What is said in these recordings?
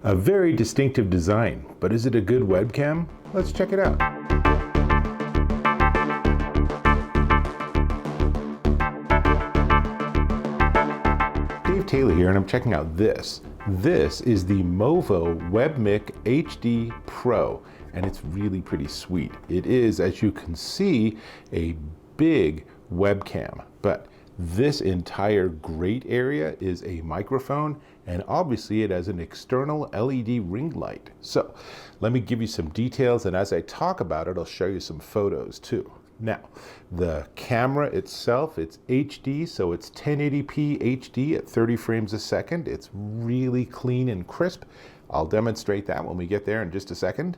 A very distinctive design, but is it a good webcam? Let's check it out. Dave Taylor here, and I'm checking out this. This is the MOVO Webmic HD Pro, and it's really pretty sweet. It is, as you can see, a big webcam, but this entire grate area is a microphone, and obviously it has an external LED ring light. So let me give you some details, and as I talk about it, I'll show you some photos too. Now, the camera itself, it's HD, so it's 1080p HD at 30 frames a second. It's really clean and crisp. I'll demonstrate that when we get there in just a second.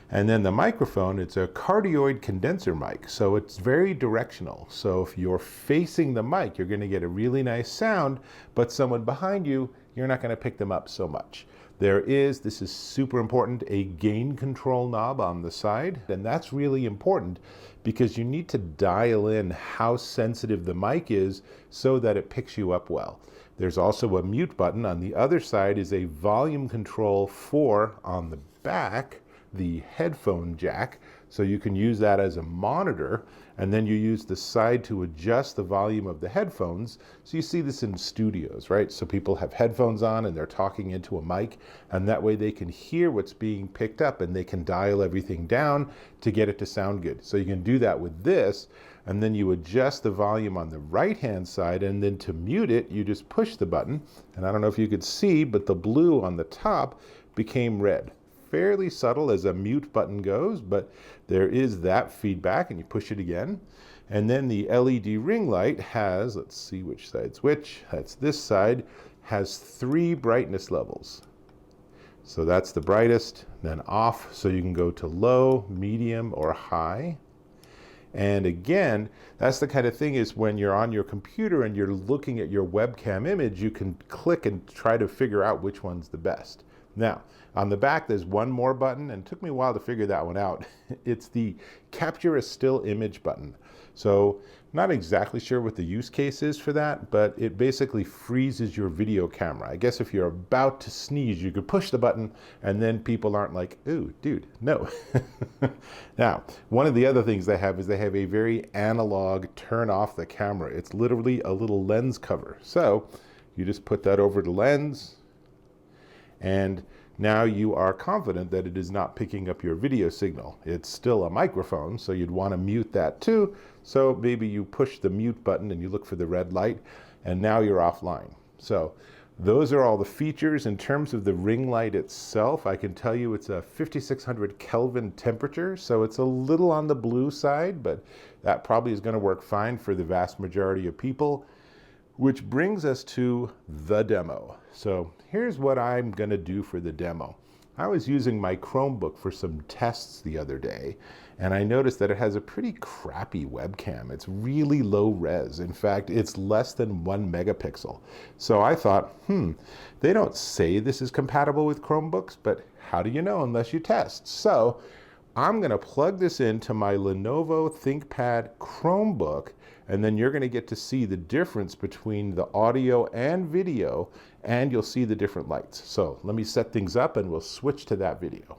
And then the microphone, it's a cardioid condenser mic, so it's very directional. So if you're facing the mic, you're going to get a really nice sound, but someone behind you, you're not going to pick them up so much. There is, this is super important, a gain control knob on the side, and that's really important because you need to dial in how sensitive the mic is so that it picks you up well. There's also a mute button. On the other side is a volume control for, on the back, the headphone jack, so you can use that as a monitor, and then you use the side to adjust the volume of the headphones. So you see this in studios, right? So people have headphones on and they're talking into a mic, and that way they can hear what's being picked up and they can dial everything down to get it to sound good. So you can do that with this, and then you adjust the volume on the right hand side, and then to mute it you just push the button, and I don't know if you could see, but the blue on the top became red. Fairly subtle as a mute button goes, but there is that feedback, and you push it again. And then the LED ring light has, let's see which side's which, that's this side, has 3 brightness levels. So that's the brightest, then off, so you can go to low, medium, or high. And again, that's the kind of thing is when you're on your computer and you're looking at your webcam image, you can click and try to figure out which one's the best. Now, on the back, there's one more button, and it took me a while to figure that one out. It's the capture a still image button. So, not exactly sure what the use case is for that, but it basically freezes your video camera. I guess if you're about to sneeze, you could push the button, and then people aren't like, ooh, dude, no. Now, one of the other things they have is they have a very analog turn off the camera. It's literally a little lens cover. So, you just put that over the lens, and now you are confident that it is not picking up your video signal. It's still a microphone, so you'd want to mute that too. So maybe you push the mute button and you look for the red light, and now you're offline. So those are all the features. In terms of the ring light itself, I can tell you it's a 5600 Kelvin temperature, so it's a little on the blue side, but that probably is going to work fine for the vast majority of people. Which brings us to the demo. So here's what I'm going to do for the demo. I was using my Chromebook for some tests the other day, and I noticed that it has a pretty crappy webcam. It's really low res. In fact, it's less than 1 megapixel. So I thought, they don't say this is compatible with Chromebooks, but how do you know unless you test? So I'm going to plug this into my Lenovo ThinkPad Chromebook, and then you're going to get to see the difference between the audio and video, and you'll see the different lights. So let me set things up and we'll switch to that video.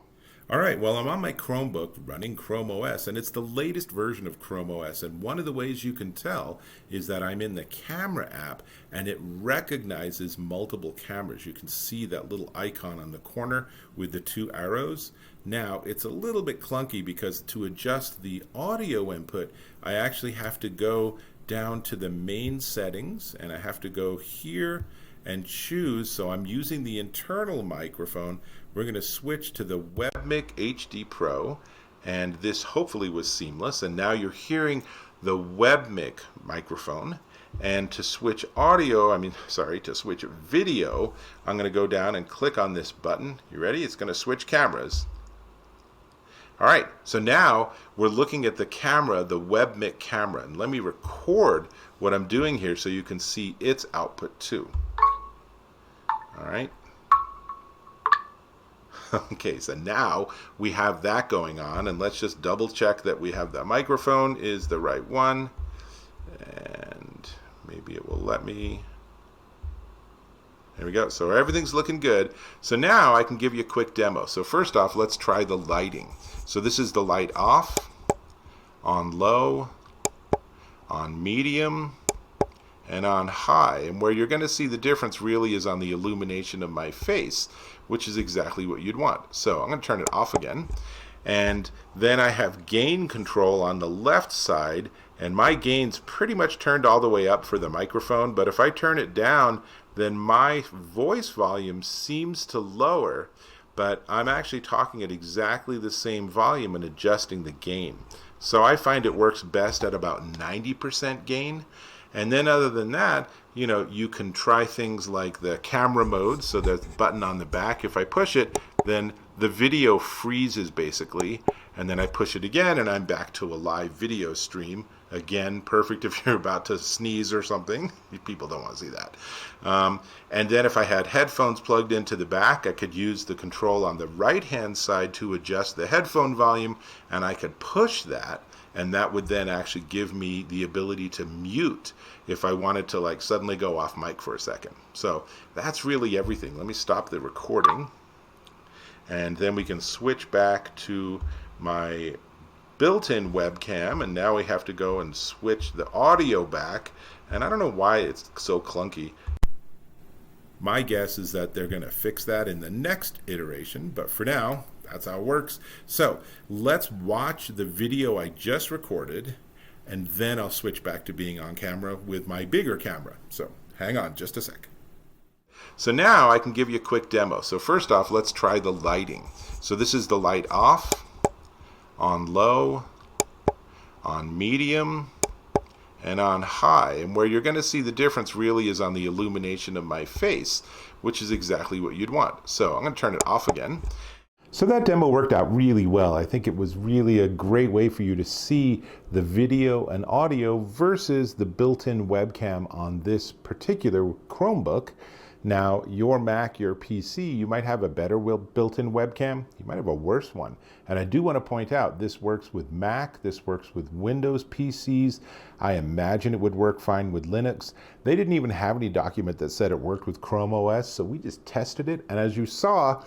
All right, well, I'm on my Chromebook running Chrome OS, and it's the latest version of Chrome OS, and one of the ways you can tell is that I'm in the camera app, and it recognizes multiple cameras. You can see that little icon on the corner with the 2 arrows. Now, it's a little bit clunky because to adjust the audio input, I actually have to go down to the main settings, and I have to go here and choose, so I'm using the internal microphone. We're going to switch to the Webmic HD Pro, and this hopefully was seamless, and now you're hearing the Webmic microphone. And to switch to switch video, I'm going to go down and click on this button. You ready? It's going to switch cameras. All right, so now we're looking at the camera, the Webmic camera, and let me record what I'm doing here so you can see its output too. All right. Okay, so now we have that going on, and let's just double check that we have the microphone is the right one, and maybe it will let me. There we go. So everything's looking good. So now I can give you a quick demo. So first off, let's try the lighting. So this is the light off, on low, on medium, and on high. And where you're going to see the difference really is on the illumination of my face, which is exactly what you'd want. So I'm going to turn it off again. And then I have gain control on the left side, and my gain's pretty much turned all the way up for the microphone. But if I turn it down, then my voice volume seems to lower, but I'm actually talking at exactly the same volume and adjusting the gain. So I find it works best at about 90% gain. And then other than that, you can try things like the camera mode. So there's a button on the back. If I push it, then the video freezes basically. And then I push it again and I'm back to a live video stream. Again, perfect if you're about to sneeze or something. People don't want to see that. And then if I had headphones plugged into the back, I could use the control on the right-hand side to adjust the headphone volume, and I could push that, and that would then actually give me the ability to mute if I wanted to like suddenly go off mic for a second. So that's really everything. Let me stop the recording, and then we can switch back to my built-in webcam, and now we have to go and switch the audio back, and I don't know why it's so clunky. My guess is that they're going to fix that in the next iteration, but for now, that's how it works. So let's watch the video I just recorded, and then I'll switch back to being on camera with my bigger camera. So hang on just a sec. So now I can give you a quick demo. So first off, let's try the lighting. So this is the light off, on low, on medium, and on high. And where you're going to see the difference really is on the illumination of my face, which is exactly what you'd want. So I'm going to turn it off again. So that demo worked out really well. I think it was really a great way for you to see the video and audio versus the built-in webcam on this particular Chromebook. Now, your Mac, your PC, you might have a better built-in webcam. You might have a worse one. And I do want to point out, this works with Mac, this works with Windows PCs. I imagine it would work fine with Linux. They didn't even have any document that said it worked with Chrome OS, so we just tested it. And as you saw,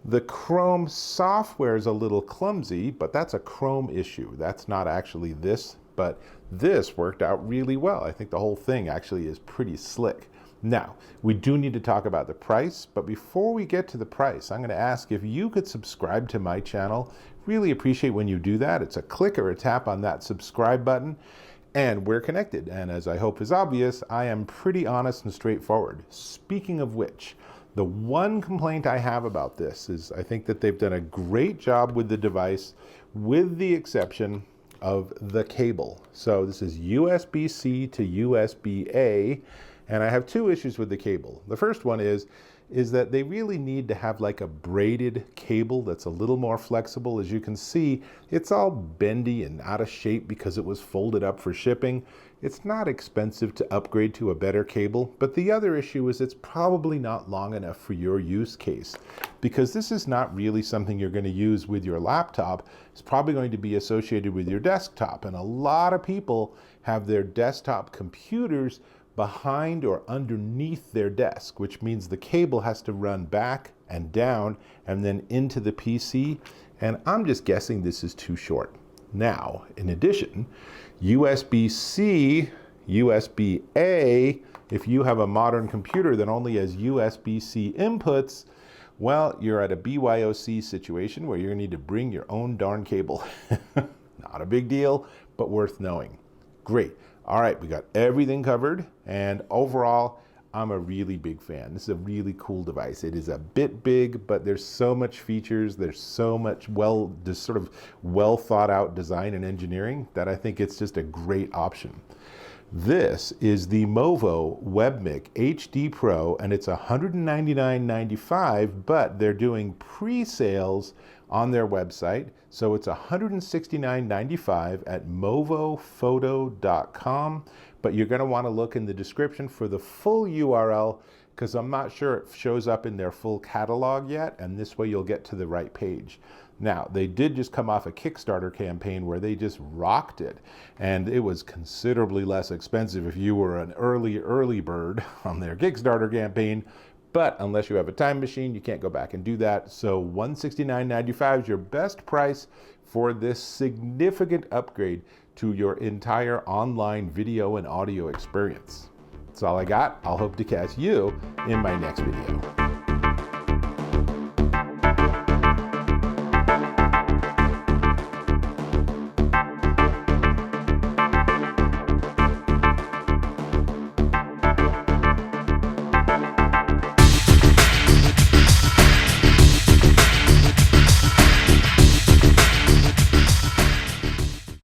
the Chrome software is a little clumsy, but that's a Chrome issue. That's not actually this, but this worked out really well. I think the whole thing actually is pretty slick. Now, we do need to talk about the price, but before we get to the price, I'm going to ask if you could subscribe to my channel. Really appreciate when you do that. It's a click or a tap on that subscribe button, and we're connected. And as I hope is obvious, I am pretty honest and straightforward. Speaking of which, the one complaint I have about this is I think that they've done a great job with the device, with the exception of the cable. So this is USB-C to USB-A. And I have two issues with the cable. The first one is that they really need to have like a braided cable that's a little more flexible. As you can see, it's all bendy and out of shape because it was folded up for shipping. It's not expensive to upgrade to a better cable, but the other issue is it's probably not long enough for your use case, because this is not really something you're going to use with your laptop. It's probably going to be associated with your desktop, and a lot of people have their desktop computers behind or underneath their desk, which means the cable has to run back and down and then into the PC, and I'm just guessing this is too short. Now, in addition, USB-C, USB-A, if you have a modern computer that only has USB-C inputs, well, you're at a BYOC situation where you're gonna need to bring your own darn cable. Not a big deal, but worth knowing. Great. All right, we got everything covered, and overall, I'm a really big fan. This is a really cool device. It is a bit big, but there's so much features, there's so much well thought out design and engineering that I think it's just a great option. This is the MOVO Webmic HD Pro, and it's $199.95, but they're doing pre-sales on their website. So it's $169.95 at movophoto.com, but you're going to want to look in the description for the full URL, because I'm not sure it shows up in their full catalog yet, and this way you'll get to the right page. Now, they did just come off a Kickstarter campaign where they just rocked it, and it was considerably less expensive if you were an early bird on their Kickstarter campaign, But unless you have a time machine, you can't go back and do that. So $169.95 is your best price for this significant upgrade to your entire online video and audio experience. That's all I got. I'll hope to catch you in my next video.